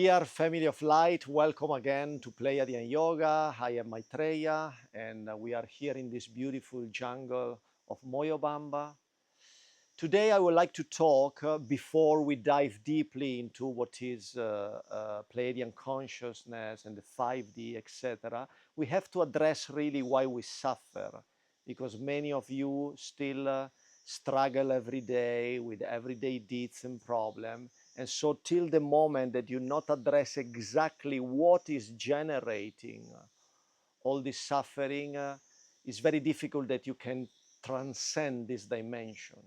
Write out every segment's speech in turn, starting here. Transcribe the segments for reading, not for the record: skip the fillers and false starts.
Dear family of light, welcome again to Pleiadian Yoga. I am Maitreya, and we are here in this beautiful jungle of Moyobamba. Today, I would like to talk, before we dive deeply into what is Pleiadian consciousness and the 5D, etc. We have to address really why we suffer, because many of you still struggle every day with everyday deeds and problems. And so till the moment that you not address exactly what is generating all this suffering, it's very difficult that you can transcend this dimension.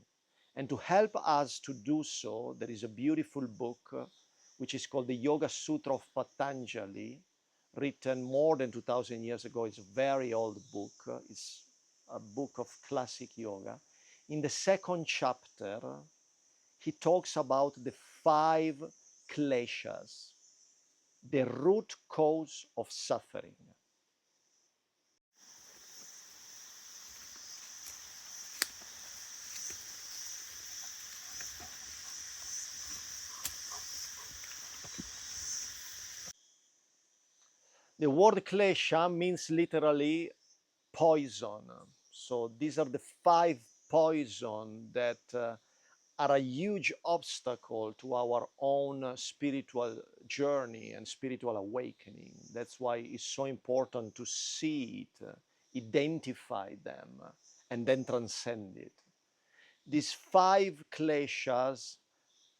And to help us to do so, there is a beautiful book which is called the Yoga Sutra of Patanjali, written more than 2000 years ago. It's a very old book. It's a book of classic yoga. In the second chapter, he talks about the 5 kleshas, the root cause of suffering. The word klesha means literally poison. So these are the 5 poison that are a huge obstacle to our own spiritual journey and spiritual awakening. That's why it's so important to see it, identify them, and then transcend it. These 5 kleshas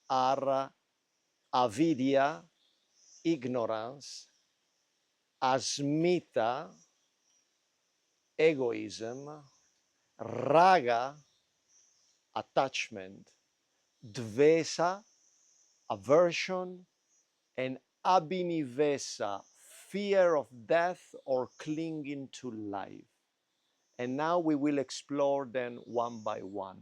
are avidya, ignorance, asmita, egoism, raga, attachment, dvesa, aversion, and abhinivesa, fear of death or clinging to life. And now we will explore them one by one.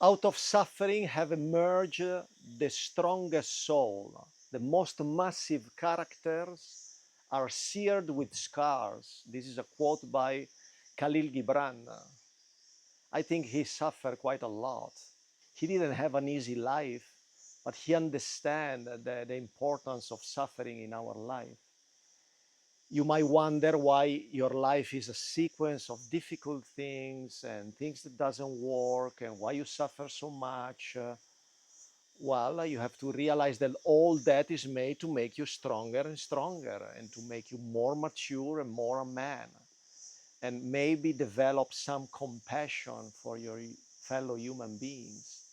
Out of suffering have emerged the strongest soul. The most massive characters are seared with scars. This is a quote by Khalil Gibran. I think he suffered quite a lot. He didn't have an easy life, but he understands the importance of suffering in our life. You might wonder why your life is a sequence of difficult things and things that doesn't work and why you suffer so much. Well, you have to realize that all that is made to make you stronger and stronger and to make you more mature and more a man, and maybe develop some compassion for your fellow human beings.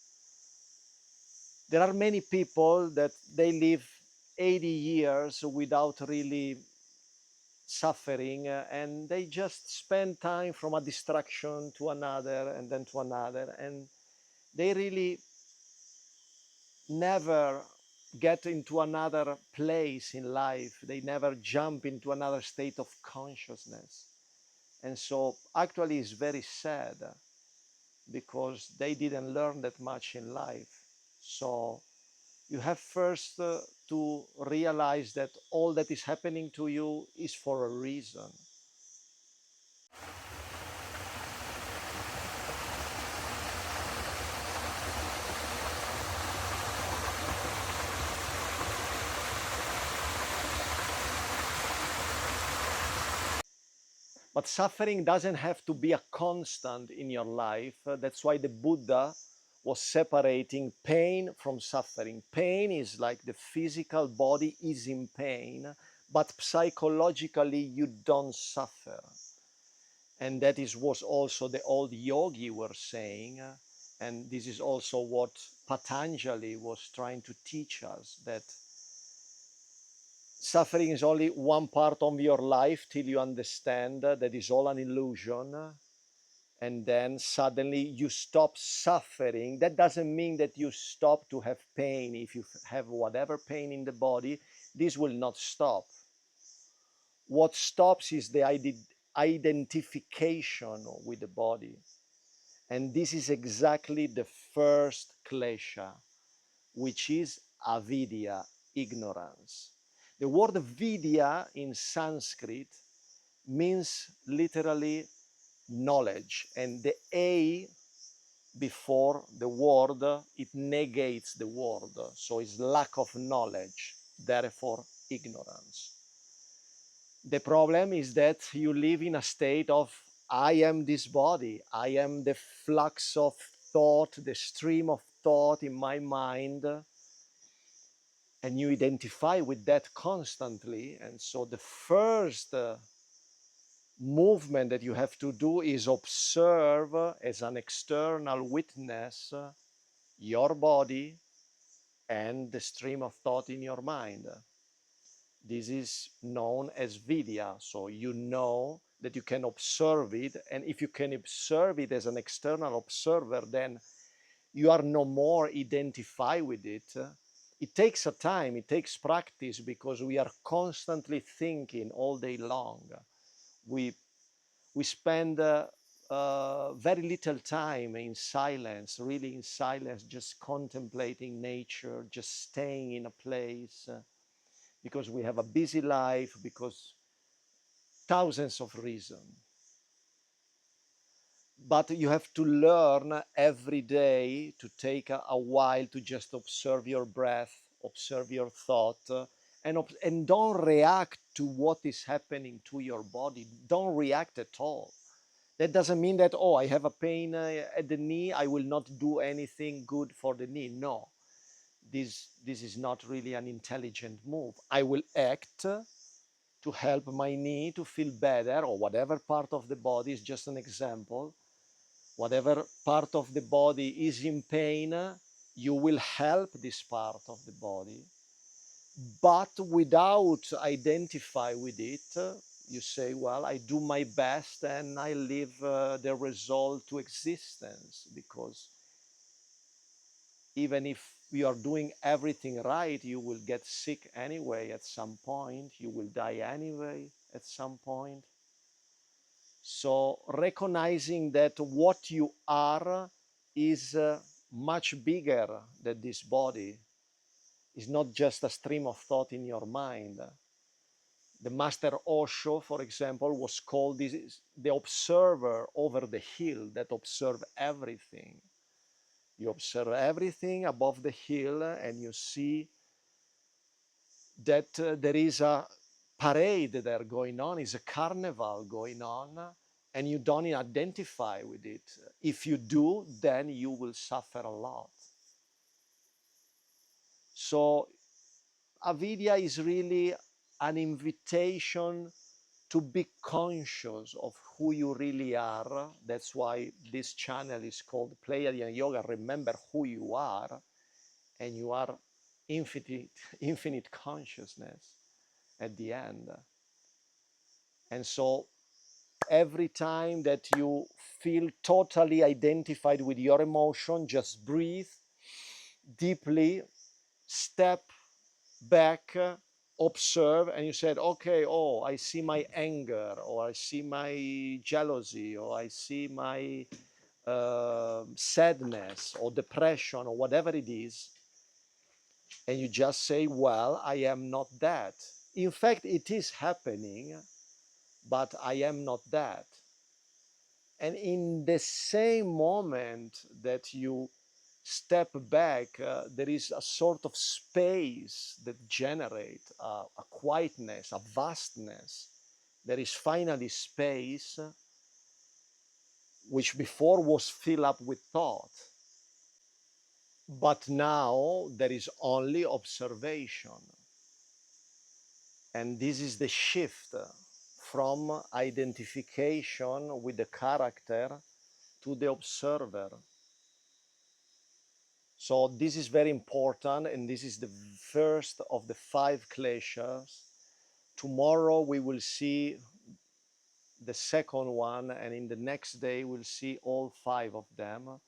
There are many people that they live 80 years without really suffering, and they just spend time from a distraction to another and then to another, and they really never get into another place in life. They never jump into another state of consciousness. And so actually it's very sad because they didn't learn that much in life. So you have first to realize that all that is happening to you is for a reason. But suffering doesn't have to be a constant in your life. That's why the Buddha was separating pain from suffering. Pain is like the physical body is in pain, but psychologically you don't suffer. And that is was also the old yogi were saying. And this is also what Patanjali was trying to teach us, that suffering is only one part of your life till you understand that is all an illusion, and then suddenly you stop suffering. That doesn't mean that you stop to have pain. If you have whatever pain in the body, this will not stop. What stops is the identification with the body. And this is exactly the first klesha, which is avidya, ignorance. The word vidya in Sanskrit means literally knowledge, and the A before the word, it negates the word, so it's lack of knowledge, therefore ignorance. The problem is that you live in a state of I am this body, I am the flux of thought, the stream of thought in my mind, and you identify with that constantly. And so the first movement that you have to do is observe as an external witness your body and the stream of thought in your mind. This is known as vidya. So you know that you can observe it, and if you can observe it as an external observer, then you are no more identified with it. It takes a time, it takes practice, because we are constantly thinking all day long. We spend very little time in silence, really in silence, just contemplating nature, just staying in a place, because we have a busy life, because thousands of reasons. But you have to learn every day to take a while to just observe your breath, observe your thought, and don't react to what is happening to your body. Don't react at all. That doesn't mean that, oh, I have a pain at the knee, I will not do anything good for the knee. No, this is not really an intelligent move. I will act to help my knee to feel better, or whatever part of the body is just an example. Whatever part of the body is in pain, you will help this part of the body, but without identify with it. You say, well, I do my best and I leave the result to existence, because even if you are doing everything right, you will get sick anyway at some point, you will die anyway at some point. So recognizing that what you are is much bigger than this body, is not just a stream of thought in your mind. The master Osho, for example, was called the observer over the hill that observe everything. You observe everything above the hill, and you see that there is a parade there going on, is a carnival going on, and you don't identify with it. If you do, then you will suffer a lot. So avidya is really an invitation to be conscious of who you really are. That's why this channel is called Pleiadian Yoga. Remember who you are, and you are infinite, infinite consciousness at the end. And so every time that you feel totally identified with your emotion, just breathe deeply, step back, observe, and you said, okay, oh, I see my anger, or I see my jealousy, or I see my sadness or depression, or whatever it is, and you just say, well, I am not that. In fact, it is happening, but I am not that. And in the same moment that you step back, there is a sort of space that generates a quietness, a vastness. There is finally space which before was filled up with thought. But now there is only observation. And this is the shift from identification with the character to the observer. So this is very important, and this is the first of the 5 kleshas. Tomorrow we will see the second one, and in the next day we'll see all 5 of them.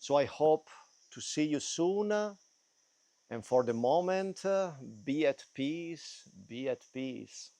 So I hope to see you soon, and for the moment, be at peace, be at peace.